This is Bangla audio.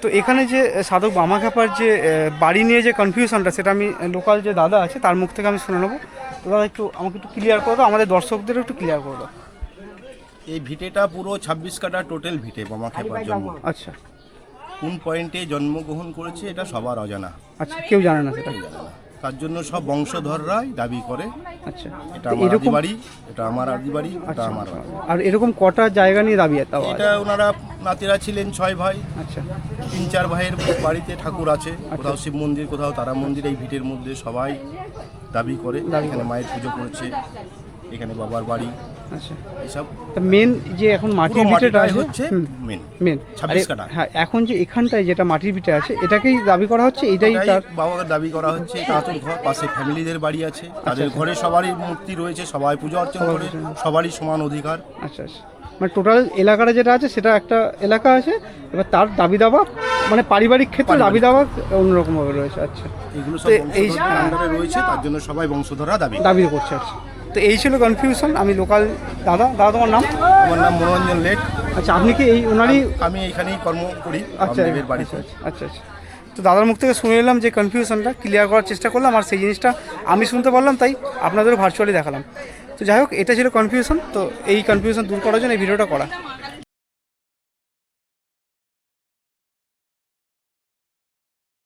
তো এখানে যে সাধক বামাখ্যাপার যে বাড়ি নিয়ে যে কনফিউশনটা, সেটা আমি লোকাল যে দাদা আছে তার মুখ থেকে আমি শুনে নেবো। তো দাদা একটু আমাকে একটু ক্লিয়ার করে দাও, আমাদের দর্শকদেরও একটু ক্লিয়ার করে দাও। এই ভিটেটা পুরো 26 কাঠা টোটাল ভিটে বামাখ্যাপার জন্ম। আচ্ছা কোন পয়েন্টে জন্মগ্রহণ করেছে এটা সবার অজানা। আচ্ছা, কেউ জানে না সেটা। তার জন্য সব বংশধররাই দাবি করে আচ্ছা, এটা আমার আদি বাড়ি, এটা আমার আদি বাড়ি, এটা আমার বাড়ি। আর এরকম কটা জায়গা নিয়ে দাবি আছে? এটা ওনারা নাতিরা ছিলেন 6 ভাই। আচ্ছা, 3-4 ভাইয়ের বাড়িতে ঠাকুর আছে, কোথাও শিব মন্দির, কোথাও তারা মন্দির। এই ভিটের মধ্যে সবাই দাবি করে এখানে মায়ের পুজো করেছে, এখানে বাবার বাড়ি। আচ্ছা, এইসব মেন যে এখন মাটির ভিটেটা হচ্ছে মেন 26 কাঠা। হ্যাঁ, এখন যে এখানটায় যেটা মাটির ভিটে আছে এটাকেই দাবি করা হচ্ছে, এটাই তার বাবার দাবি করা হচ্ছে। কাতর ঘর পাশে ফ্যামিলিদের বাড়ি আছে, তাদের ঘরে সবারই মূর্তি রয়েছে, সবাই পূজা অর্চনা করে, সবারই সমান অধিকার। আচ্ছা আচ্ছা, মানে টোটাল এলাকাটা যেটা আছে সেটা একটা এলাকা আছে, এবার তার দাবি দাবা মানে পারিবারিক ক্ষেত্রে দাবি দাবা অন্যরকমভাবে রয়েছে। আচ্ছা, এগুলো সব এই আন্ডারে রয়েছে, তার জন্য সবাই বংশধররা দাবি করছে। আচ্ছা, তো এই ছিল কনফিউশন। আমি লোকাল দাদা তোমার নাম? আমার নাম মনোরঞ্জন লেট। আচ্ছা, আপনি কি এই ওনারই? আমি এখানেই কর্ম করি। আচ্ছা বাড়িতে। আচ্ছা আচ্ছা, তো দাদার মুখ থেকে শুনে এলাম যে কনফিউশনটা ক্লিয়ার করার চেষ্টা করলাম, আর সেই জিনিসটা আমি শুনতে পারলাম, তাই আপনাদেরও ভার্চুয়ালি দেখালাম। তো যাই হোক, এটা ছিল কনফিউশন। তো এই কনফিউশন দূর করার জন্য এই ভিডিওটা করা।